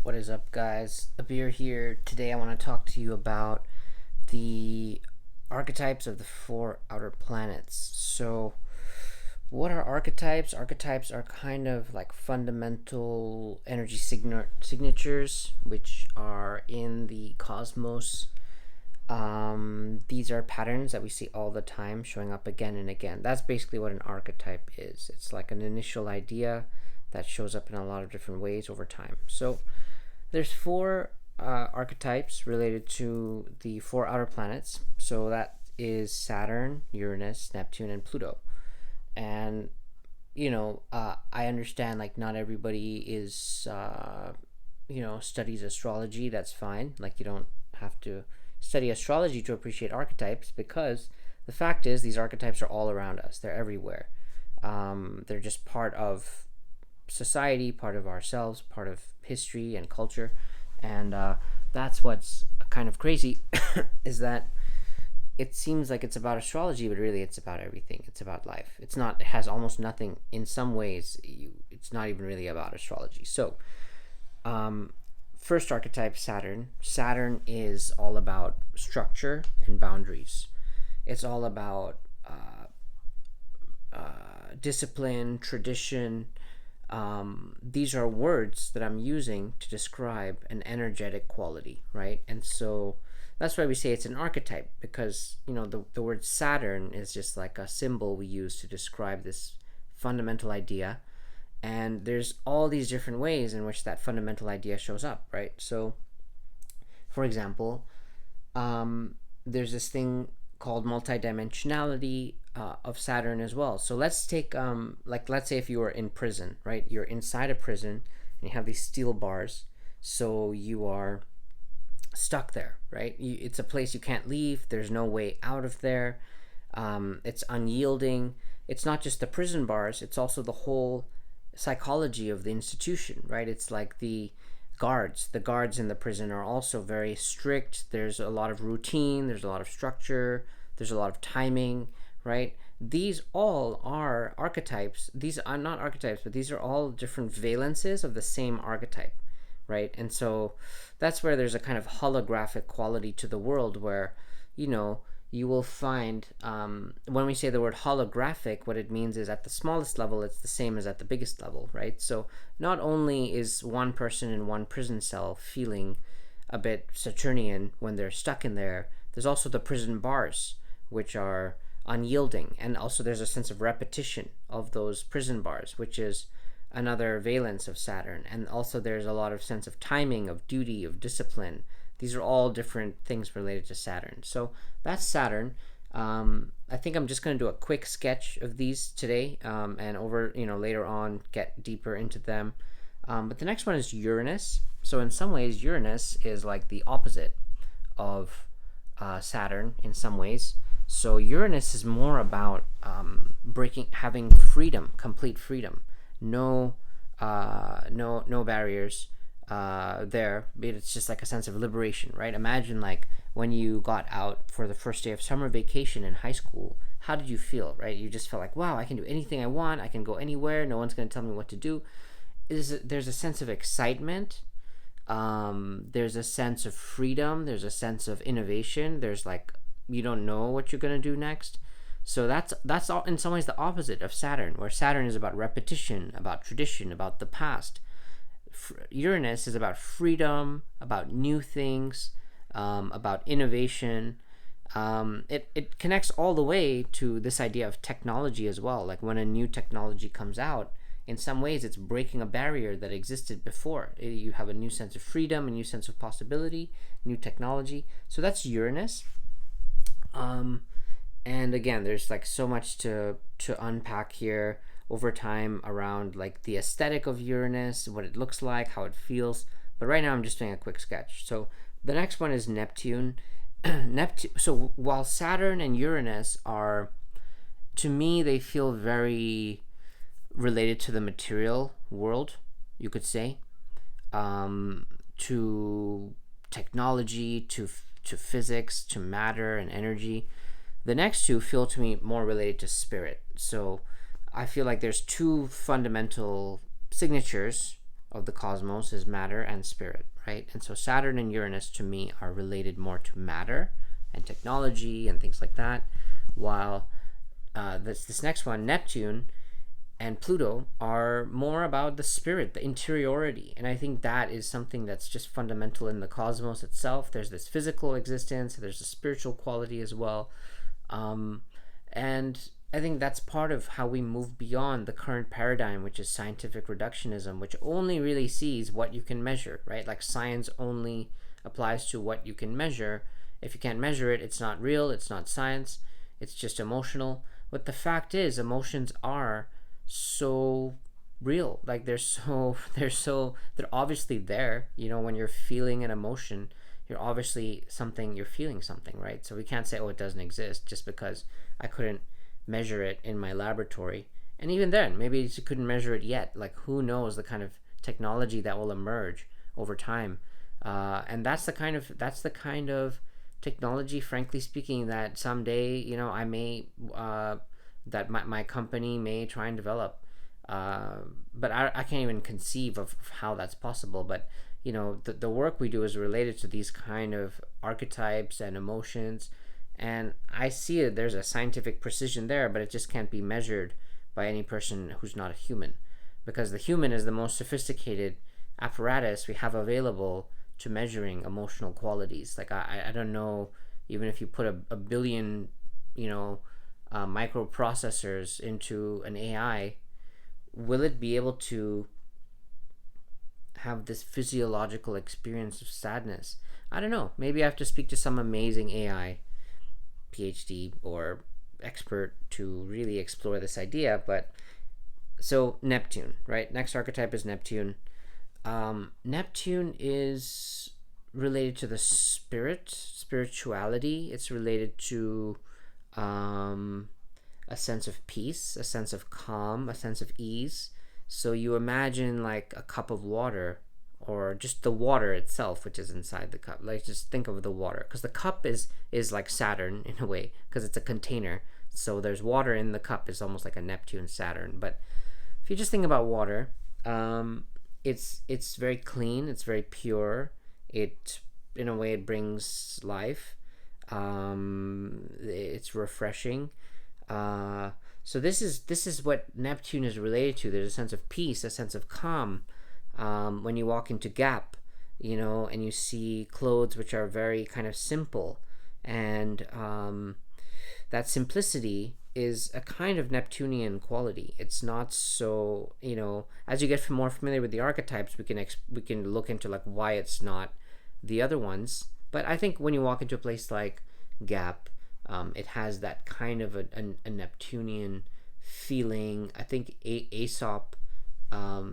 What is up, guys? Abir here. Today I want to talk to you about the archetypes of the four outer planets. So, what are archetypes? Archetypes are kind of like fundamental energy signatures which are in the cosmos. These are patterns that we see all the time showing up again and again. That's basically what an archetype is. It's like an initial idea that shows up in a lot of different ways over time. So, there's four archetypes related to the four outer planets. So that is Saturn, Uranus, Neptune, and Pluto. And I understand like not everybody is studies astrology. That's fine. Like you don't have to study astrology to appreciate archetypes, because the fact is these archetypes are all around us. They're everywhere. They're just part of society, part of ourselves, part of history and culture. And that's what's kind of crazy is that it seems like it's about astrology, but really it's about everything. It's about life. It's not, it has almost nothing, in some ways, it's not even really about astrology. So, first archetype, Saturn. Saturn is all about structure and boundaries. It's all about discipline, tradition. These are words that I'm using to describe an energetic quality, right? And so that's why we say it's an archetype, because the word Saturn is just like a symbol we use to describe this fundamental idea. And there's all these different ways in which that fundamental idea shows up, right? So, for example, there's this thing called multidimensionality of Saturn as well. So let's take let's say if you were in prison, right? You're inside a prison and you have these steel bars, so you are stuck there, right? It's a place you can't leave. There's no way out of there. It's unyielding. It's not just the prison bars, it's also the whole psychology of the institution, right? It's like the guards in the prison are also very strict. There's a lot of routine, there's a lot of structure, there's a lot of timing, right? These all are archetypes. These are not archetypes, but these are all different valences of the same archetype, right? And so that's where there's a kind of holographic quality to the world, where you will find, when we say the word holographic, what it means is at the smallest level, it's the same as at the biggest level, right? So not only is one person in one prison cell feeling a bit Saturnian when they're stuck in there, there's also the prison bars, which are unyielding. And also there's a sense of repetition of those prison bars, which is another valence of Saturn. And also there's a lot of sense of timing, of duty, of discipline. These are all different things related to Saturn. So that's Saturn. I think I'm just going to do a quick sketch of these today, and over later on get deeper into them. But the next one is Uranus. So in some ways, Uranus is like the opposite of Saturn in some ways. So Uranus is more about having freedom, complete freedom, no barriers there, but it's just like a sense of liberation, right? Imagine like when you got out for the first day of summer vacation in high school. How did you feel, right? You just felt like, wow, I can do anything I want, I can go anywhere, no one's going to tell me what to do. There's a sense of excitement, there's a sense of freedom, there's a sense of innovation. There's like, you don't know what you're going to do next. So that's all in some ways the opposite of Saturn, where Saturn is about repetition, about tradition, about the past. Uranus is about freedom, about new things, about innovation. It connects all the way to this idea of technology as well. Like when a new technology comes out, in some ways it's breaking a barrier that existed before. You have a new sense of freedom, a new sense of possibility, new technology. So that's Uranus. And again, there's like so much to unpack here over time around like the aesthetic of Uranus, what it looks like, how it feels. But right now I'm just doing a quick sketch. So the next one is Neptune. So while Saturn and Uranus are, to me, they feel very related to the material world, you could say, to technology, to physics, to matter and energy. The next two feel to me more related to spirit. So I feel like there's two fundamental signatures of the cosmos is matter and spirit, right? And so Saturn and Uranus to me are related more to matter and technology and things like that, while this next one, Neptune and Pluto, are more about the spirit, the interiority. And I think that is something that's just fundamental in the cosmos itself. There's this physical existence, there's a spiritual quality as well. And I think that's part of how we move beyond the current paradigm, which is scientific reductionism, which only really sees what you can measure, right? Like science only applies to what you can measure. If you can't measure it, it's not real, it's not science, it's just emotional. But the fact is, emotions are so real. Like they're obviously there. When you're feeling an emotion, you're feeling something, right? So we can't say, oh, it doesn't exist just because I couldn't measure it in my laboratory. And even then, maybe you couldn't measure it yet. Like, who knows the kind of technology that will emerge over time. And that's the kind of technology, frankly speaking, that someday, I may that my company may try and develop. But I can't even conceive of how that's possible. But the work we do is related to these kind of archetypes and emotions, and I see it. There's a scientific precision there, but it just can't be measured by any person who's not a human, because the human is the most sophisticated apparatus we have available to measuring emotional qualities. Like I don't know, even if you put a billion microprocessors into an AI, will it be able to have this physiological experience of sadness? I don't know. Maybe I have to speak to some amazing AI PhD or expert to really explore this idea. But so Neptune, right? Next archetype is Neptune. Neptune is related to the spirituality. It's related to a sense of peace, a sense of calm, a sense of ease. So you imagine like a cup of water, or just the water itself, which is inside the cup. Like, just think of the water, because the cup is like Saturn in a way, because it's a container. So there's water in the cup. Is almost like a Neptune Saturn. But if you just think about water, it's very clean. It's very pure. It, in a way, it brings life. It's refreshing. So this is what Neptune is related to. There's a sense of peace, a sense of calm. When you walk into Gap, and you see clothes which are very kind of simple, and that simplicity is a kind of Neptunian quality. It's not so, as you get more familiar with the archetypes, we can look into like why it's not the other ones. But I think when you walk into a place like Gap, it has that kind of a Neptunian feeling. I think Aesop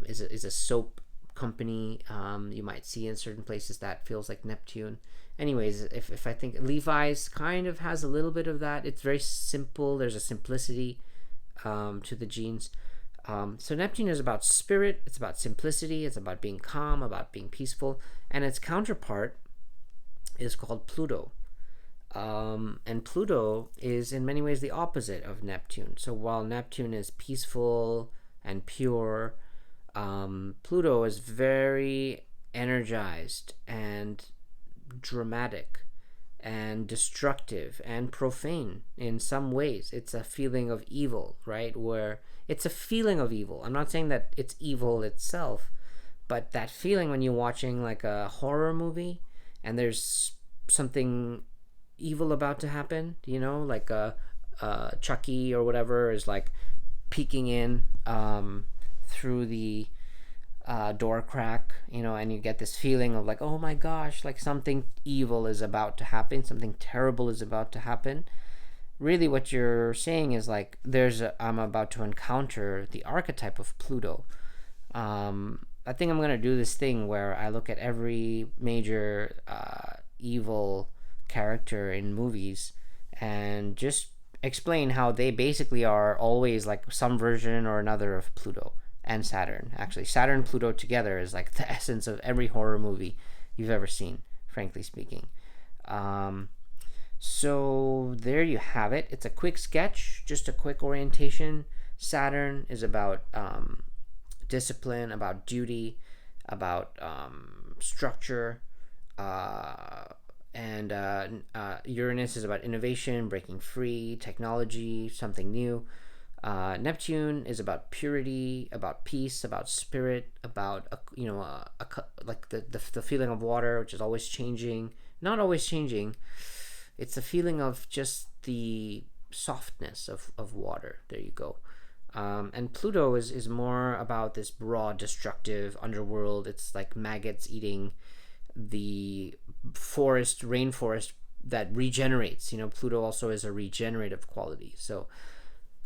is a soap company you might see in certain places that feels like Neptune. Anyways, if I think Levi's kind of has a little bit of that. It's very simple. There's a simplicity to the jeans. So Neptune is about spirit. It's about simplicity. It's about being calm, about being peaceful. And its counterpart is called Pluto. And Pluto is in many ways the opposite of Neptune. So while Neptune is peaceful and pure, Pluto is very energized and dramatic and destructive and profane in some ways. It's a feeling of evil, right? Where it's a feeling of evil. I'm not saying that it's evil itself, but that feeling when you're watching like a horror movie and there's something evil about to happen, like Chucky or whatever is like peeking in through the door crack, and you get this feeling of like, oh my gosh, like something evil is about to happen, something terrible is about to happen. Really what you're saying is like, I'm about to encounter the archetype of Pluto. I think I'm going to do this thing where I look at every major evil character in movies and just explain how they basically are always like some version or another of Pluto and Saturn. Actually, Saturn and Pluto together is like the essence of every horror movie you've ever seen, frankly speaking. So there you have it. It's a quick sketch, just a quick orientation. Saturn is about discipline, about duty. about structure, uh, and Uranus is about innovation, breaking free, technology, something new. Neptune is about purity, about peace, about spirit, about like the feeling of water, which is always changing, not always changing. It's a feeling of just the softness of water. There you go. And Pluto is more about this raw, destructive underworld. It's like maggots eating the rainforest that regenerates. Pluto also is a regenerative quality. So,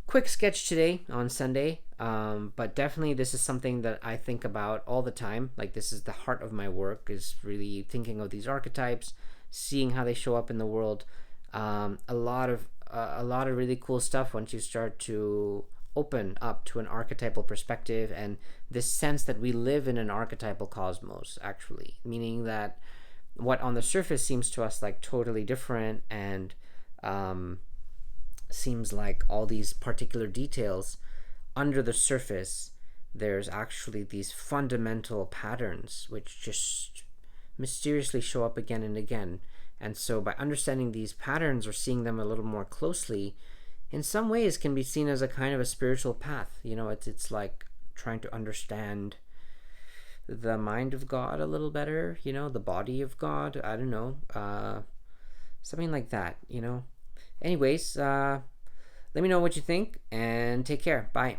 quick sketch today on Sunday. But definitely, this is something that I think about all the time. Like, this is the heart of my work, is really thinking of these archetypes, seeing how they show up in the world. A lot of really cool stuff once you start to open up to an archetypal perspective, and this sense that we live in an archetypal cosmos, actually, meaning that what on the surface seems to us like totally different and seems like all these particular details, under the surface there's actually these fundamental patterns which just mysteriously show up again and again. And so by understanding these patterns or seeing them a little more closely, in some ways can be seen as a kind of a spiritual path. It's like trying to understand the mind of God a little better, the body of God. I don't know, something like that. Anyways, let me know what you think and take care. Bye.